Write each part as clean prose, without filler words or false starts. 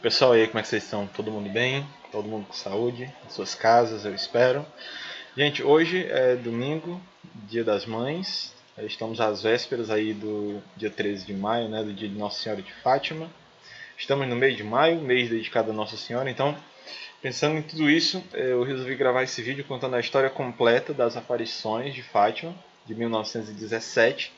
Pessoal, e aí, como é que vocês estão? Todo mundo bem? Todo mundo com saúde? Em suas casas, eu espero. Gente, hoje é domingo, dia das mães. Estamos às vésperas aí do dia 13 de maio, né, do dia de Nossa Senhora de Fátima. Estamos no mês de maio, mês dedicado a Nossa Senhora. Então, pensando em tudo isso, eu resolvi gravar esse vídeo contando a história completa das aparições de Fátima, de 1917.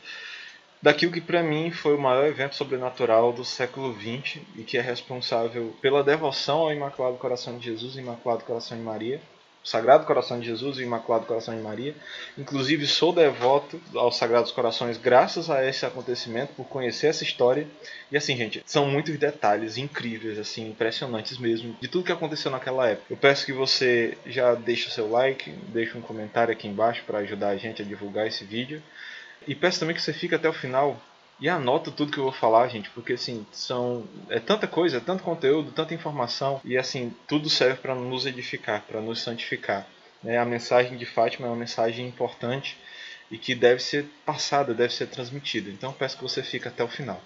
Daquilo que para mim foi o maior evento sobrenatural do século XX e que é responsável pela devoção ao Imaculado Coração de Jesus e Imaculado Coração de Maria, o Sagrado Coração de Jesus e o Imaculado Coração de Maria. Inclusive sou devoto aos Sagrados Corações graças a esse acontecimento, por conhecer essa história. E assim, gente, são muitos detalhes incríveis, assim, impressionantes mesmo, de tudo que aconteceu naquela época. Eu peço que você já deixe o seu like, deixe um comentário aqui embaixo para ajudar a gente a divulgar esse vídeo. E peço também que você fique até o final e anota tudo que eu vou falar, gente, porque assim, é tanta coisa, tanto conteúdo, tanta informação, e assim, tudo serve para nos edificar, para nos santificar. A mensagem de Fátima é uma mensagem importante e que deve ser passada, deve ser transmitida. Então peço que você fique até o final.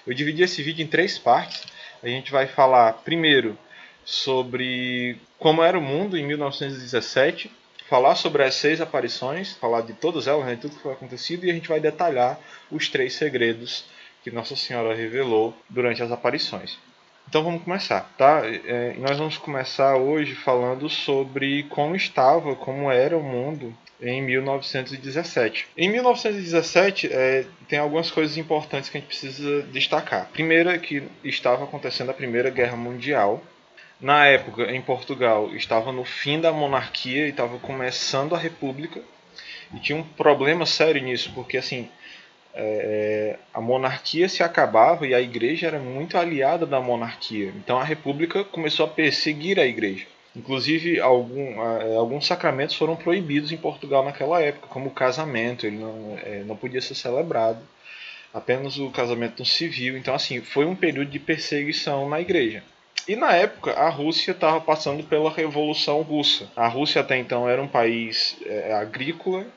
Eu dividi esse vídeo em 3 partes. A gente vai falar primeiro sobre como era o mundo em 1917, falar sobre as 6 aparições, falar de todas elas, de tudo que foi acontecido, e a gente vai detalhar os 3 segredos que Nossa Senhora revelou durante as aparições. Então vamos começar, tá? Nós vamos começar hoje falando sobre como era o mundo em 1917. Em 1917 tem algumas coisas importantes que a gente precisa destacar. Primeiro é que estava acontecendo a Primeira Guerra Mundial. Na época, em Portugal, estava no fim da monarquia e estava começando a república. E tinha um problema sério nisso, porque assim, a monarquia se acabava e a igreja era muito aliada da monarquia. Então a república começou a perseguir a igreja. Inclusive, alguns sacramentos foram proibidos em Portugal naquela época, como o casamento, ele não podia ser celebrado, apenas o casamento no civil. Então, assim, foi um período de perseguição na igreja. E na época, a Rússia estava passando pela Revolução Russa. A Rússia até então era um país agrícola,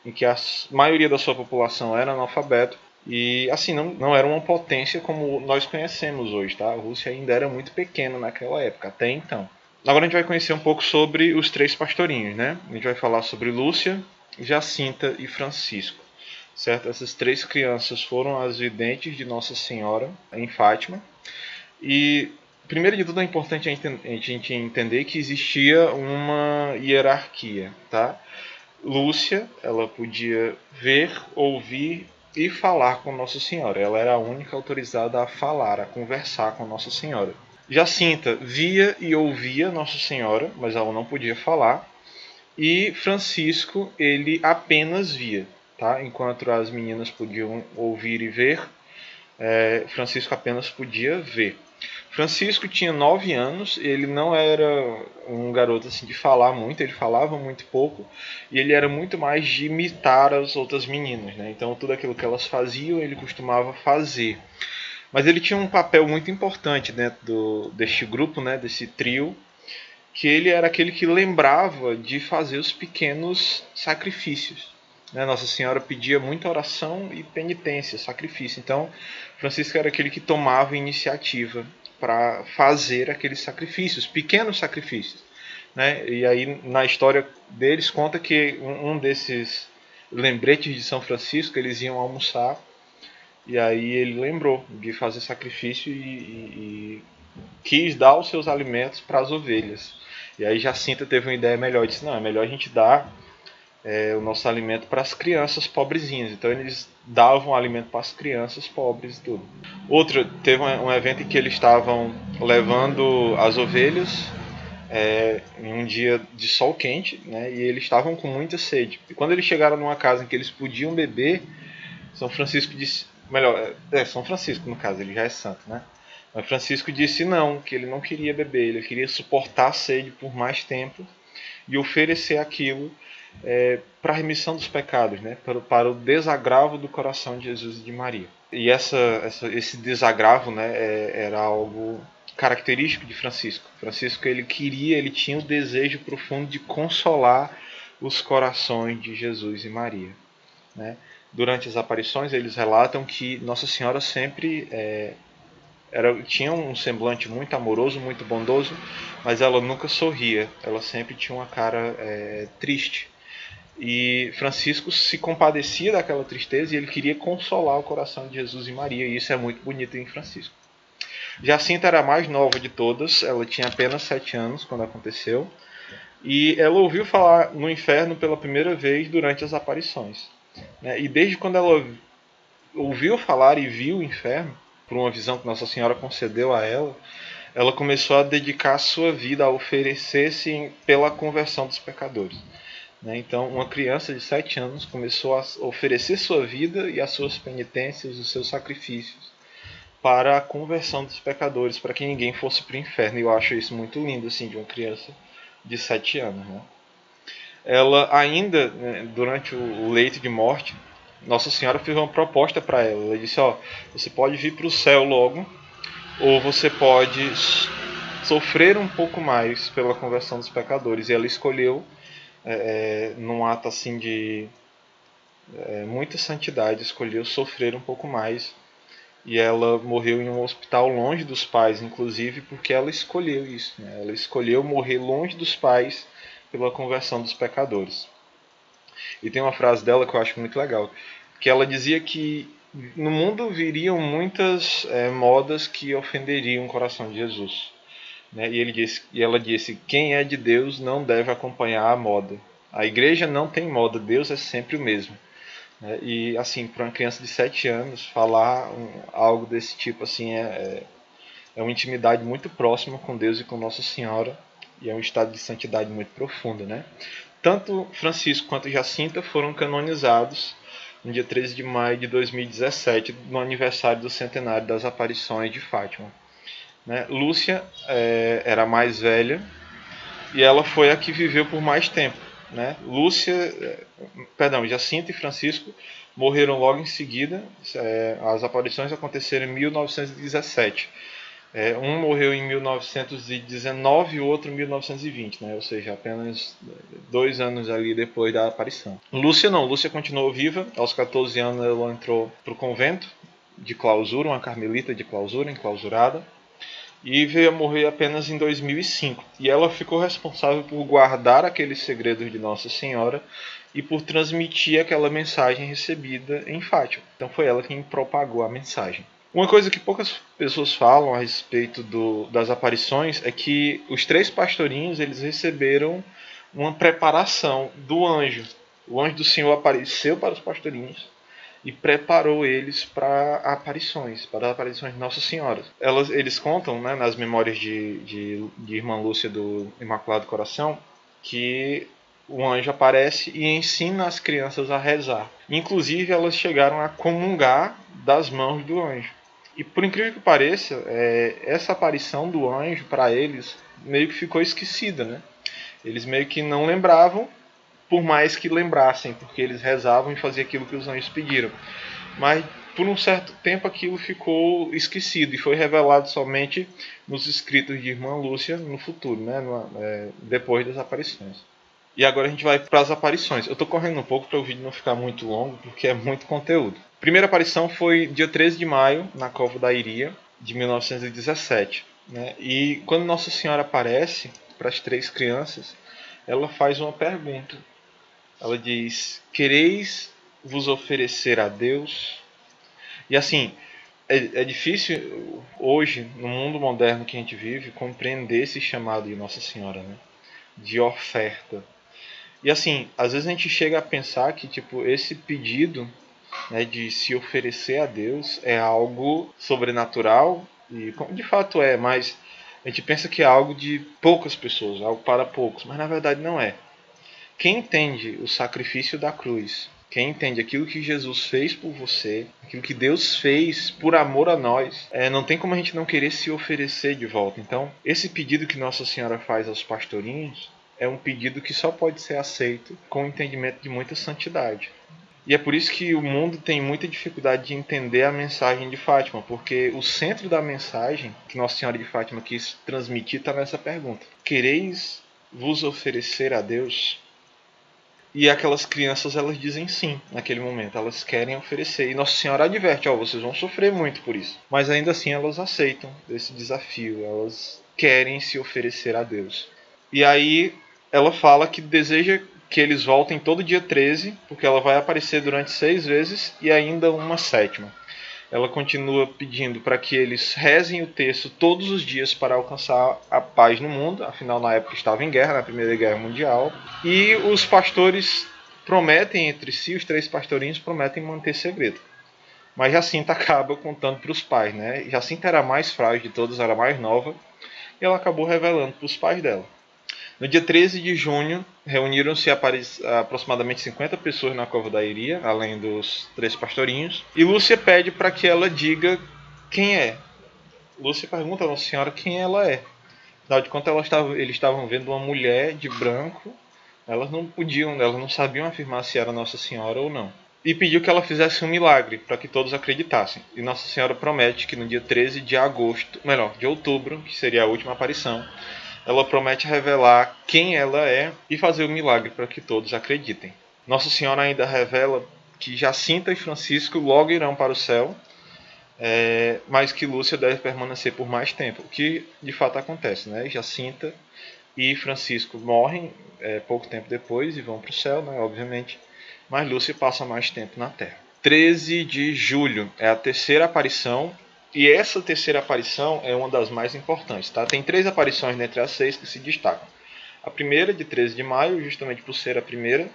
em que a maioria da sua população era analfabeto. E assim, não era uma potência como nós conhecemos hoje, tá? A Rússia ainda era muito pequena naquela época, até então. Agora a gente vai conhecer um pouco sobre os 3 pastorinhos, né? A gente vai falar sobre Lúcia, Jacinta e Francisco. Certo? Essas 3 crianças foram as videntes de Nossa Senhora em Fátima. E primeiro de tudo é importante a gente entender que existia uma hierarquia, tá? Lúcia, ela podia ver, ouvir e falar com Nossa Senhora. Ela era a única autorizada a falar, a conversar com Nossa Senhora. Jacinta via e ouvia Nossa Senhora, mas ela não podia falar. E Francisco, ele apenas via, tá? Enquanto as meninas podiam ouvir e ver, Francisco apenas podia ver. Francisco tinha 9 anos, ele não era um garoto assim de falar muito, ele falava muito pouco, e ele era muito mais de imitar as outras meninas, né? Então tudo aquilo que elas faziam, ele costumava fazer. Mas ele tinha um papel muito importante dentro deste grupo, né, desse trio, que ele era aquele que lembrava de fazer os pequenos sacrifícios. Nossa Senhora pedia muita oração e penitência, sacrifício. Então, Francisco era aquele que tomava iniciativa para fazer aqueles sacrifícios, pequenos sacrifícios. E aí, na história deles, conta que um desses lembretes de São Francisco, eles iam almoçar, e aí ele lembrou de fazer sacrifício e quis dar os seus alimentos para as ovelhas. E aí Jacinta teve uma ideia melhor, disse, não, é melhor a gente dar o nosso alimento para as crianças pobrezinhas. Então eles davam alimento para as crianças pobres e tudo. Outro, teve um evento em que eles estavam levando as ovelhas em um dia de sol quente, né, e eles estavam com muita sede. E quando eles chegaram numa casa em que eles podiam beber, São Francisco disse, São Francisco no caso, ele já é santo, né? Mas Francisco disse não, que ele não queria beber, ele queria suportar a sede por mais tempo e oferecer aquilo para a remissão dos pecados, né? Para o desagravo do coração de Jesus e de Maria. E esse desagravo, né, era algo característico de Francisco. Francisco ele tinha o desejo profundo de consolar os corações de Jesus e Maria, né? Durante as aparições eles relatam que Nossa Senhora sempre tinha um semblante muito amoroso, muito bondoso, mas ela nunca sorria. Ela sempre tinha uma cara triste. E Francisco se compadecia daquela tristeza e ele queria consolar o coração de Jesus e Maria, e isso é muito bonito em Francisco. Jacinta era a mais nova de todas, ela tinha apenas 7 anos quando aconteceu, e ela ouviu falar no inferno pela primeira vez durante as aparições. E desde quando ela ouviu falar e viu o inferno, por uma visão que Nossa Senhora concedeu a ela, ela começou a dedicar a sua vida a oferecer-se pela conversão dos pecadores. Então, uma criança de 7 anos começou a oferecer sua vida e as suas penitências, os seus sacrifícios, para a conversão dos pecadores, para que ninguém fosse para o inferno. E eu acho isso muito lindo, assim, de uma criança de 7 anos. Ela ainda, durante o leito de morte, Nossa Senhora fez uma proposta para ela. Ela disse, você pode vir para o céu logo, ou você pode sofrer um pouco mais pela conversão dos pecadores. E ela escolheu, num ato assim de muita santidade, escolheu sofrer um pouco mais. E ela morreu em um hospital longe dos pais, inclusive porque ela escolheu isso. Ela escolheu morrer longe dos pais pela conversão dos pecadores. E tem uma frase dela que eu acho muito legal, que ela dizia que no mundo viriam muitas modas que ofenderiam o coração de Jesus. E ela disse, quem é de Deus não deve acompanhar a moda. A igreja não tem moda, Deus é sempre o mesmo. E assim, para uma criança de 7 anos, falar algo desse tipo assim é uma intimidade muito próxima com Deus e com Nossa Senhora, e é um estado de santidade muito profundo, Tanto Francisco quanto Jacinta foram canonizados no dia 13 de maio de 2017, no aniversário do centenário das aparições de Fátima. Lúcia era a mais velha e ela foi a que viveu por mais tempo. Jacinta e Francisco morreram logo em seguida. As aparições aconteceram em 1917. Um morreu em 1919 e o outro em 1920, ou seja, apenas 2 anos ali depois da aparição. Lúcia não, Lúcia continuou viva. Aos 14 anos ela entrou para o convento de clausura, uma carmelita de clausura, enclausurada, e veio a morrer apenas em 2005. E ela ficou responsável por guardar aqueles segredos de Nossa Senhora e por transmitir aquela mensagem recebida em Fátima. Então foi ela quem propagou a mensagem. Uma coisa que poucas pessoas falam a respeito das aparições é que os 3 pastorinhos eles receberam uma preparação do anjo. O anjo do Senhor apareceu para os pastorinhos e preparou eles para aparições de Nossa Senhora. Eles contam, nas memórias de Irmã Lúcia do Imaculado Coração, que o anjo aparece e ensina as crianças a rezar. Inclusive, elas chegaram a comungar das mãos do anjo. E por incrível que pareça, essa aparição do anjo para eles meio que ficou esquecida, Eles meio que não lembravam, por mais que lembrassem, porque eles rezavam e faziam aquilo que os anjos pediram. Mas por um certo tempo aquilo ficou esquecido e foi revelado somente nos escritos de Irmã Lúcia no futuro, depois das aparições. E agora a gente vai para as aparições. Eu estou correndo um pouco para o vídeo não ficar muito longo, porque é muito conteúdo. A primeira aparição foi dia 13 de maio, na Cova da Iria, de 1917. E quando Nossa Senhora aparece para as 3 crianças, ela faz uma pergunta. Ela diz, quereis vos oferecer a Deus? E assim, é difícil hoje, no mundo moderno que a gente vive, compreender esse chamado de Nossa Senhora, de oferta. E assim, às vezes a gente chega a pensar que esse pedido, de se oferecer a Deus é algo sobrenatural, e de fato mas a gente pensa que é algo de poucas pessoas, algo para poucos, mas na verdade não é. Quem entende o sacrifício da cruz, quem entende aquilo que Jesus fez por você, aquilo que Deus fez por amor a nós, não tem como a gente não querer se oferecer de volta. Então, esse pedido que Nossa Senhora faz aos pastorinhos é um pedido que só pode ser aceito com o entendimento de muita santidade. E é por isso que o mundo tem muita dificuldade de entender a mensagem de Fátima, porque o centro da mensagem que Nossa Senhora de Fátima quis transmitir está nessa pergunta. Quereis vos oferecer a Deus? E aquelas crianças, elas dizem sim naquele momento, elas querem oferecer. E Nossa Senhora adverte, vocês vão sofrer muito por isso. Mas ainda assim elas aceitam esse desafio, elas querem se oferecer a Deus. E aí ela fala que deseja que eles voltem todo dia 13, porque ela vai aparecer durante 6 vezes e ainda uma sétima. Ela continua pedindo para que eles rezem o texto todos os dias para alcançar a paz no mundo. Afinal, na época estava em guerra, na Primeira Guerra Mundial. E os pastores prometem entre si, os 3 pastorinhos prometem manter segredo. Mas Jacinta acaba contando para os pais, né? Jacinta era a mais frágil de todas, era a mais nova. E ela acabou revelando para os pais dela. No dia 13 de junho, reuniram-se aproximadamente 50 pessoas na Cova da Iria, além dos 3 pastorinhos. E Lúcia pede para que ela diga quem é. Lúcia pergunta a Nossa Senhora quem ela é. Afinal de contas, eles estavam vendo uma mulher de branco. Elas não sabiam afirmar se era Nossa Senhora ou não. E pediu que ela fizesse um milagre para que todos acreditassem. E Nossa Senhora promete que no dia 13 de outubro, que seria a última aparição, ela promete revelar quem ela é e fazer o milagre para que todos acreditem. Nossa Senhora ainda revela que Jacinta e Francisco logo irão para o céu, mas que Lúcia deve permanecer por mais tempo, o que de fato acontece, né? Jacinta e Francisco morrem pouco tempo depois e vão para o céu, né? Obviamente, mas Lúcia passa mais tempo na Terra. 13 de julho é a terceira aparição. E essa terceira aparição é uma das mais importantes. Tá? Tem 3 aparições dentre as 6 que se destacam. A primeira, de 13 de maio, justamente por ser a primeira.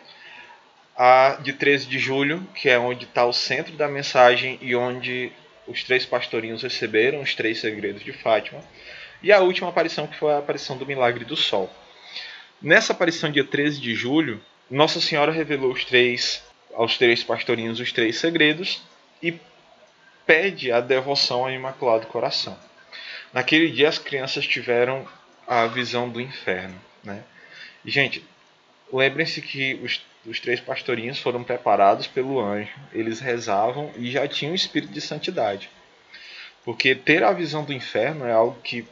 A de 13 de julho, que é onde está o centro da mensagem e onde os 3 pastorinhos receberam os 3 segredos de Fátima. E a última aparição, que foi a aparição do Milagre do Sol. Nessa aparição, dia 13 de julho, Nossa Senhora revelou aos 3 pastorinhos os 3 segredos e pede a devoção ao Imaculado Coração. Naquele dia as crianças tiveram a visão do inferno, né? E, gente, lembrem-se que os 3 pastorinhos foram preparados pelo anjo, eles rezavam e já tinham um espírito de santidade. Porque ter a visão do inferno é algo que,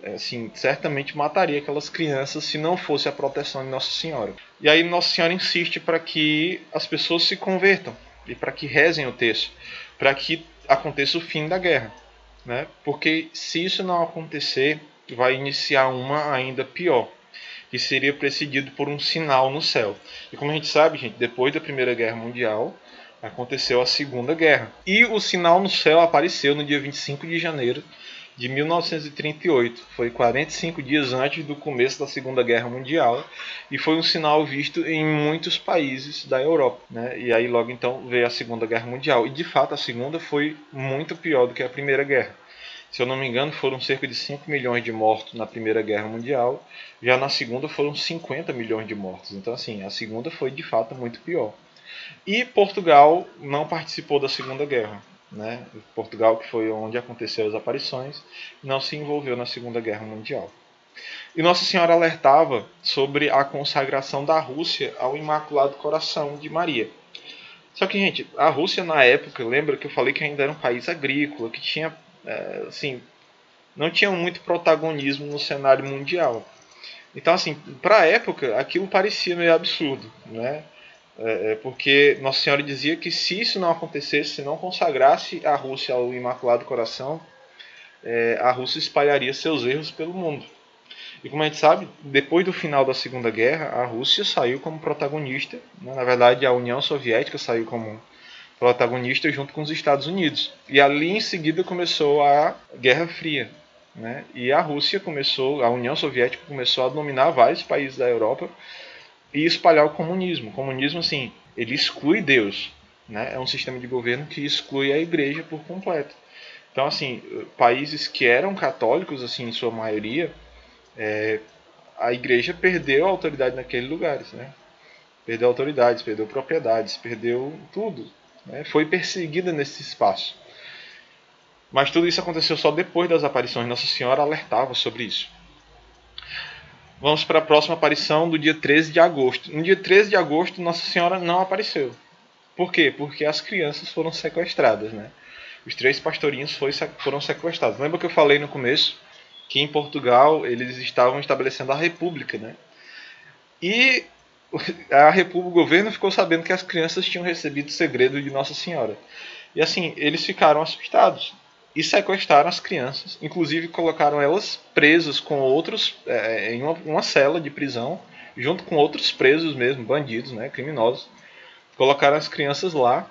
assim, certamente mataria aquelas crianças se não fosse a proteção de Nossa Senhora. E aí Nossa Senhora insiste para que as pessoas se convertam e para que rezem o texto, para que aconteça o fim da guerra, né? Porque se isso não acontecer, vai iniciar uma ainda pior, que seria precedido por um sinal no céu. E como a gente sabe, gente, depois da Primeira Guerra Mundial, aconteceu a Segunda Guerra. E o sinal no céu apareceu no dia 25 de janeiro de 1938. Foi 45 dias antes do começo da Segunda Guerra Mundial e foi um sinal visto em muitos países da Europa, né? E aí logo então veio a Segunda Guerra Mundial. E de fato a Segunda foi muito pior do que a Primeira Guerra. Se eu não me engano, foram cerca de 5 milhões de mortos na Primeira Guerra Mundial. Já na Segunda foram 50 milhões de mortos. Então, assim, a Segunda foi de fato muito pior. E Portugal não participou da Segunda Guerra, né? Portugal, que foi onde aconteceram as aparições, não se envolveu na Segunda Guerra Mundial. E Nossa Senhora alertava sobre a consagração da Rússia ao Imaculado Coração de Maria. Só que, gente, a Rússia na época, lembra que eu falei que ainda era um país agrícola, que tinha, assim, não tinha muito protagonismo no cenário mundial. Então, assim, para a época, aquilo parecia meio absurdo, né? Porque Nossa Senhora dizia que se isso não acontecesse, se não consagrasse a Rússia ao Imaculado Coração, a Rússia espalharia seus erros pelo mundo. E como a gente sabe, depois do final da Segunda Guerra, a Rússia saiu como protagonista, né? Na verdade a União Soviética saiu como protagonista junto com os Estados Unidos. E ali em seguida começou a Guerra Fria, né? E a União Soviética começou a dominar vários países da Europa e espalhar o comunismo. O comunismo, assim, ele exclui Deus, né? É um sistema de governo que exclui a igreja por completo. Então, assim, países que eram católicos, assim, em sua maioria, a igreja perdeu a autoridade naqueles lugares, né? Perdeu autoridades, perdeu propriedades, perdeu tudo, né? Foi perseguida nesse espaço. Mas tudo isso aconteceu só depois das aparições. Nossa Senhora alertava sobre isso. Vamos para a próxima aparição do dia 13 de agosto. No dia 13 de agosto, Nossa Senhora não apareceu. Por quê? Porque as crianças foram sequestradas, né? Os 3 pastorinhos foram sequestrados. Lembra que eu falei no começo que em Portugal eles estavam estabelecendo a república, né? E o governo ficou sabendo que as crianças tinham recebido o segredo de Nossa Senhora. E assim, eles ficaram assustados e sequestraram as crianças. Inclusive colocaram elas presas com outros em uma cela de prisão, junto com outros presos mesmo, bandidos, né, criminosos. Colocaram as crianças lá,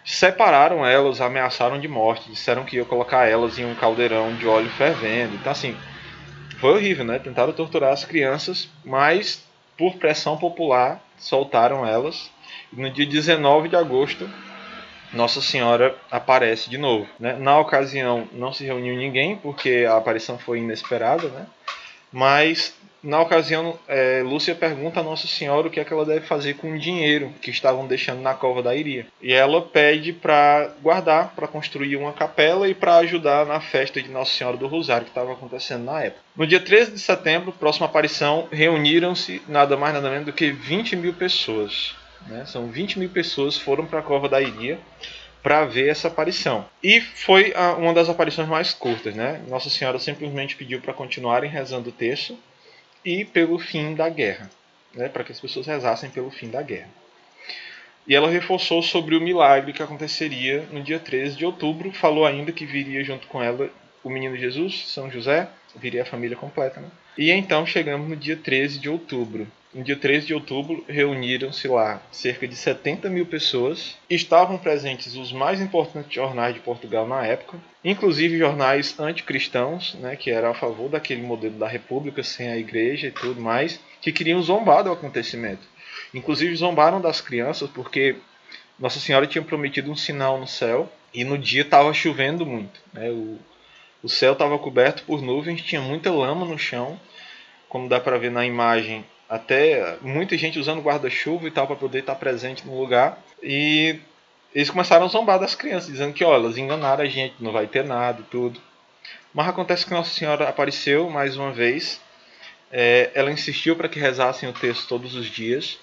separaram elas, ameaçaram de morte, disseram que ia colocar elas em um caldeirão de óleo fervendo. Então assim, foi horrível, né? Tentaram torturar as crianças, mas por pressão popular soltaram elas. E no dia 19 de agosto, Nossa Senhora aparece de novo. Né? Na ocasião não se reuniu ninguém, porque a aparição foi inesperada, né? Mas na ocasião, Lúcia pergunta a Nossa Senhora o que é que ela deve fazer com o dinheiro que estavam deixando na cova da Iria. E ela pede para guardar, para construir uma capela e para ajudar na festa de Nossa Senhora do Rosário que estava acontecendo na época. No dia 13 de setembro, próxima aparição, reuniram-se nada mais nada menos do que 20 mil pessoas. Né? São 20 mil pessoas que foram para a cova da Iria para ver essa aparição. E foi uma das aparições mais curtas, né? Nossa Senhora simplesmente pediu para continuarem rezando o terço e pelo fim da guerra, né? Para que as pessoas rezassem pelo fim da guerra. E ela reforçou sobre o milagre que aconteceria no dia 13 de outubro, falou ainda que viria junto com ela o menino Jesus, São José, viria a família completa, né? E então chegamos no dia 13 de outubro. No dia 13 de outubro, reuniram-se lá cerca de 70 mil pessoas. Estavam presentes os mais importantes jornais de Portugal na época, inclusive jornais anticristãos, né, que eram a favor daquele modelo da república sem a igreja e tudo mais, que queriam zombar do acontecimento. Inclusive zombaram das crianças porque Nossa Senhora tinha prometido um sinal no céu e no dia estava chovendo muito. Né? O céu estava coberto por nuvens, tinha muita lama no chão, como dá para ver na imagem, até muita gente usando guarda-chuva e tal para poder estar presente no lugar. E eles começaram a zombar das crianças, dizendo que elas enganaram a gente, não vai ter nada e tudo. Mas acontece que Nossa Senhora apareceu mais uma vez. Ela insistiu para que rezassem o texto todos os dias.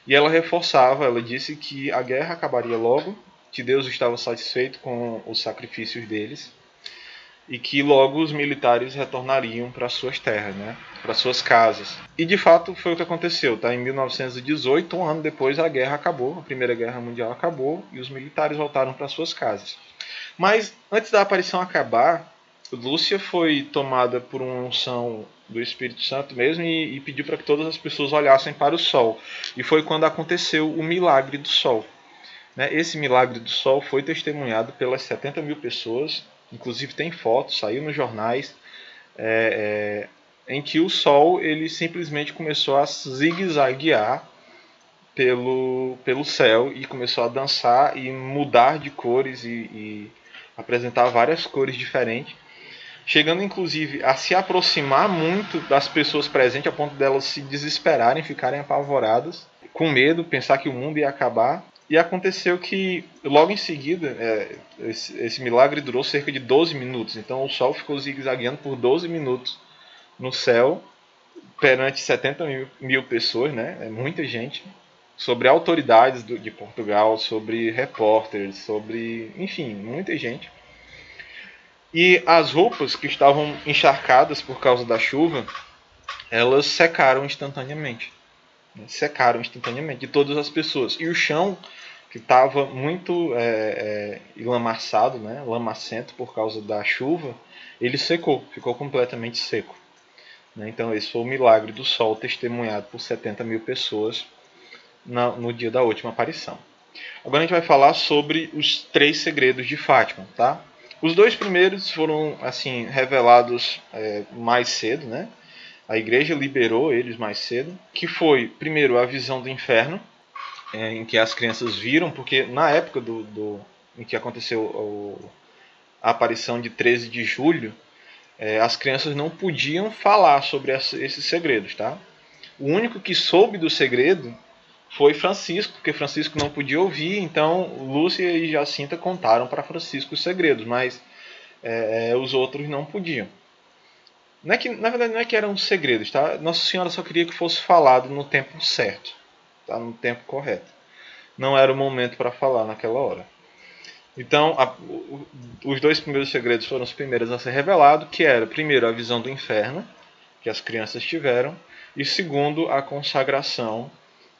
E ela reforçava, ela disse que a guerra acabaria logo, que Deus estava satisfeito com os sacrifícios deles e que logo os militares retornariam para suas terras, né? Para suas casas. E de fato foi o que aconteceu. Tá? Em 1918, um ano depois, a guerra acabou, a Primeira Guerra Mundial acabou e os militares voltaram para suas casas. Mas antes da aparição acabar, Lúcia foi tomada por uma unção do Espírito Santo mesmo e pediu para que todas as pessoas olhassem para o sol. E foi quando aconteceu o milagre do sol. Né? Esse milagre do sol foi testemunhado pelas 70 mil pessoas, inclusive tem fotos, saiu nos jornais, em que o sol ele simplesmente começou a zigue-zaguear pelo céu e começou a dançar e mudar de cores e apresentar várias cores diferentes, chegando inclusive a se aproximar muito das pessoas presentes a ponto delas se desesperarem, ficarem apavoradas, com medo, pensar que o mundo ia acabar. E aconteceu que logo em seguida, esse milagre durou cerca de 12 minutos, então o sol ficou zigue-zagueando por 12 minutos no céu, perante 70 mil pessoas, né? É muita gente, sobre autoridades de Portugal, sobre repórteres, sobre, enfim, muita gente. E as roupas que estavam encharcadas por causa da chuva, elas secaram instantaneamente. Secaram instantaneamente de todas as pessoas. E o chão, que estava muito enlamaçado, né, lamacento por causa da chuva, ele secou, ficou completamente seco. Então esse foi o milagre do sol testemunhado por 70 mil pessoas no dia da última aparição. Agora a gente vai falar sobre os 3 segredos de Fátima, tá? Os 2 primeiros foram assim revelados mais cedo, né? A igreja liberou eles mais cedo, que foi primeiro a visão do inferno, em que as crianças viram, porque na época em que aconteceu a aparição de 13 de julho, as crianças não podiam falar sobre esses segredos, tá? O único que soube do segredo foi Francisco, porque Francisco não podia ouvir, então Lúcia e Jacinta contaram para Francisco os segredos, mas os outros não podiam. Não é que, na verdade não é que eram segredos, tá? Nossa Senhora só queria que fosse falado no tempo certo, tá? No tempo correto. Não era o momento para falar naquela hora. Então, os 2 primeiros segredos foram os primeiros a ser revelados, que era, primeiro, a visão do inferno, que as crianças tiveram, e segundo, a consagração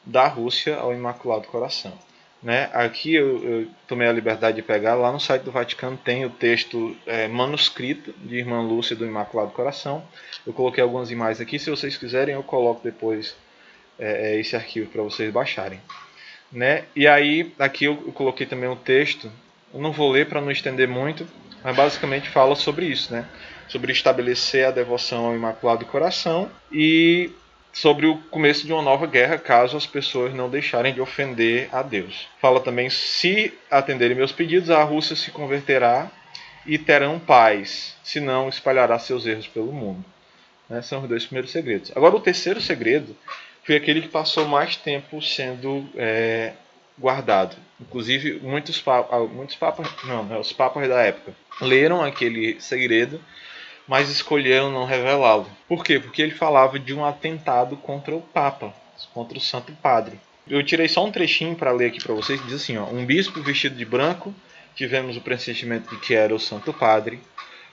da Rússia ao Imaculado Coração. Né? Aqui eu tomei a liberdade de pegar, lá no site do Vaticano tem o texto manuscrito de Irmã Lúcia do Imaculado Coração. Eu coloquei algumas imagens aqui, se vocês quiserem eu coloco depois esse arquivo para vocês baixarem. Né? E aí, aqui eu coloquei também um texto, eu não vou ler para não estender muito, mas basicamente fala sobre isso, né? Sobre estabelecer a devoção ao Imaculado Coração e sobre o começo de uma nova guerra caso as pessoas não deixarem de ofender a Deus. Fala também, se atenderem meus pedidos, a Rússia se converterá e terão paz, senão espalhará seus erros pelo mundo. Né? São os dois primeiros segredos. Agora o terceiro segredo foi aquele que passou mais tempo sendo guardado. Inclusive muitos papas, os papas da época leram aquele segredo, mas escolheram não revelá-lo. Por quê? Porque ele falava de um atentado contra o Papa, contra o Santo Padre. Eu tirei só um trechinho para ler aqui para vocês, que diz assim, ó, um bispo vestido de branco, tivemos o pressentimento de que era o Santo Padre.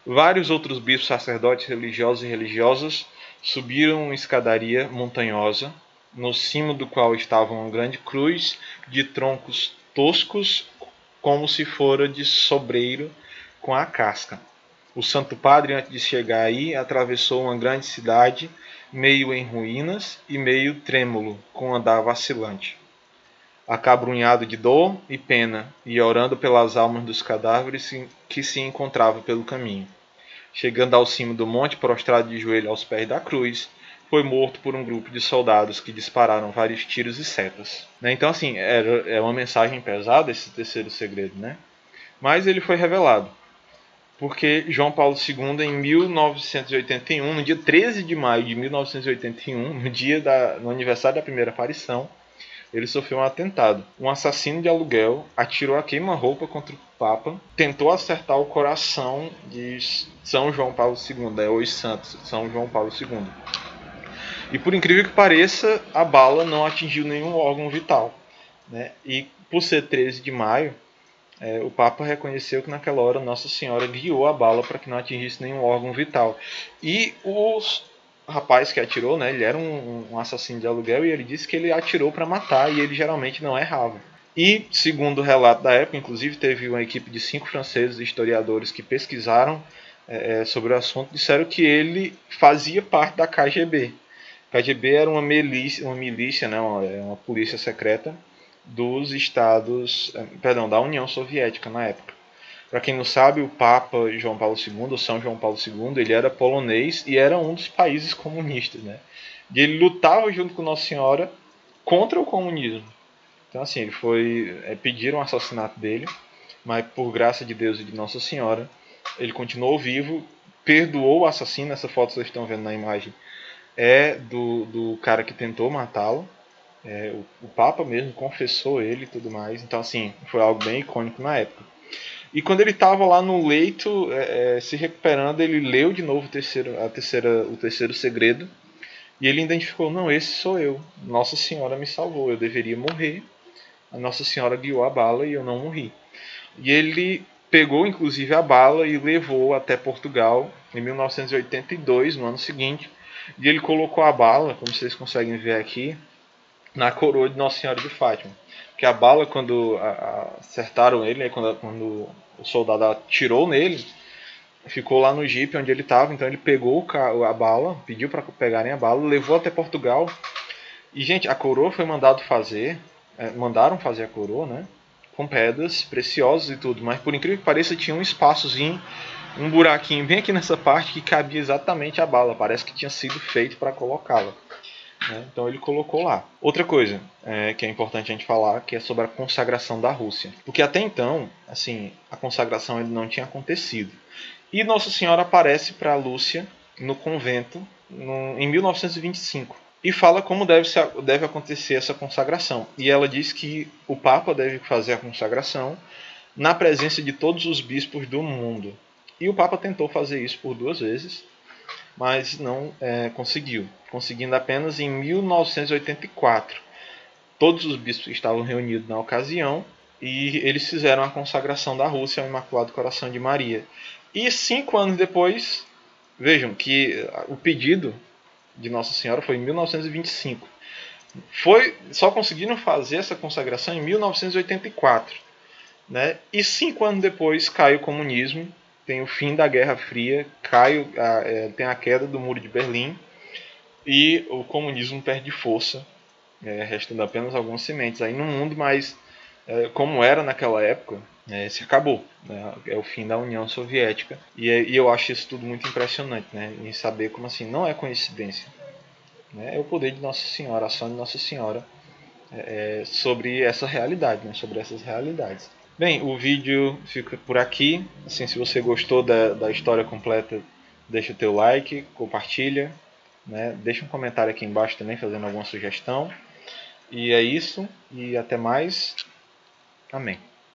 Vários outros bispos, sacerdotes, religiosos e religiosas subiram uma escadaria montanhosa, no cimo do qual estava uma grande cruz de troncos toscos, como se fora de sobreiro com a casca. O Santo Padre, antes de chegar aí, atravessou uma grande cidade, meio em ruínas e meio trêmulo, com andar vacilante. Acabrunhado de dor e pena, e orando pelas almas dos cadáveres que se encontravam pelo caminho. Chegando ao cimo do monte, prostrado de joelho aos pés da cruz, foi morto por um grupo de soldados que dispararam vários tiros e setas. Então, assim, é uma mensagem pesada esse terceiro segredo, né? Mas ele foi revelado. Porque João Paulo II, em 1981, no dia 13 de maio de 1981, no aniversário da primeira aparição, ele sofreu um atentado. Um assassino de aluguel atirou a queima-roupa contra o Papa, tentou acertar o coração de São João Paulo II, os santos, São João Paulo II. E por incrível que pareça, a bala não atingiu nenhum órgão vital. Né? E por ser 13 de maio, o Papa reconheceu que naquela hora Nossa Senhora guiou a bala para que não atingisse nenhum órgão vital. E o rapaz que atirou, né, ele era um assassino de aluguel e ele disse que ele atirou para matar e ele geralmente não errava. E, segundo o relato da época, inclusive teve uma equipe de 5 franceses historiadores que pesquisaram sobre o assunto, disseram que ele fazia parte da KGB. A KGB era uma milícia, né, uma polícia secreta dos estados, da União Soviética na época. Para quem não sabe, o Papa João Paulo II, São João Paulo II, ele era polonês e era um dos países comunistas, né? E ele lutava junto com Nossa Senhora contra o comunismo. Então, assim, pediram o assassinato dele, mas por graça de Deus e de Nossa Senhora, ele continuou vivo, perdoou o assassino. Essa foto que vocês estão vendo na imagem é do cara que tentou matá-lo. O Papa mesmo confessou ele e tudo mais. Então, assim, foi algo bem icônico na época. E quando ele estava lá no leito, se recuperando, ele leu de novo o terceiro segredo. E ele identificou, não, esse sou eu. Nossa Senhora me salvou, eu deveria morrer. A Nossa Senhora guiou a bala e eu não morri. E ele pegou, inclusive, a bala e levou até Portugal em 1982, no ano seguinte. E ele colocou a bala, como vocês conseguem ver aqui, na coroa de Nossa Senhora de Fátima. Porque a bala, quando acertaram ele, né, quando o soldado atirou nele, ficou lá no jipe onde ele estava. Então ele pegou a bala, pediu para pegarem a bala, levou até Portugal. E, gente, a coroa foi mandaram fazer a coroa, né? Com pedras preciosas e tudo. Mas por incrível que pareça, tinha um espaçozinho, um buraquinho bem aqui nessa parte que cabia exatamente a bala. Parece que tinha sido feito para colocá-la. Então ele colocou lá. Outra coisa que é importante a gente falar, que é sobre a consagração da Rússia. Porque até então, assim, a consagração ainda não tinha acontecido. E Nossa Senhora aparece para Lúcia no convento em 1925. E fala como deve acontecer essa consagração. E ela diz que o Papa deve fazer a consagração na presença de todos os bispos do mundo. E o Papa tentou fazer isso por 2 vezes, mas não conseguiu, conseguindo apenas em 1984. Todos os bispos estavam reunidos na ocasião e eles fizeram a consagração da Rússia ao Imaculado Coração de Maria. E 5 anos depois, vejam que o pedido de Nossa Senhora foi em 1925, Só conseguiram fazer essa consagração em 1984. Né? E 5 anos depois cai o comunismo, tem o fim da Guerra Fria, tem a queda do Muro de Berlim e o comunismo perde força, restando apenas algumas sementes aí no mundo, mas como era naquela época, se acabou. Né? É o fim da União Soviética. E eu acho isso tudo muito impressionante, né? Em saber como assim, não é coincidência. Né? É o poder de Nossa Senhora, a ação de Nossa Senhora sobre essa realidade, né? Sobre essas realidades. Bem, o vídeo fica por aqui. Assim, se você gostou da história completa, deixa o teu like, compartilha, né? Deixa um comentário aqui embaixo também fazendo alguma sugestão. E é isso, e até mais. Amém.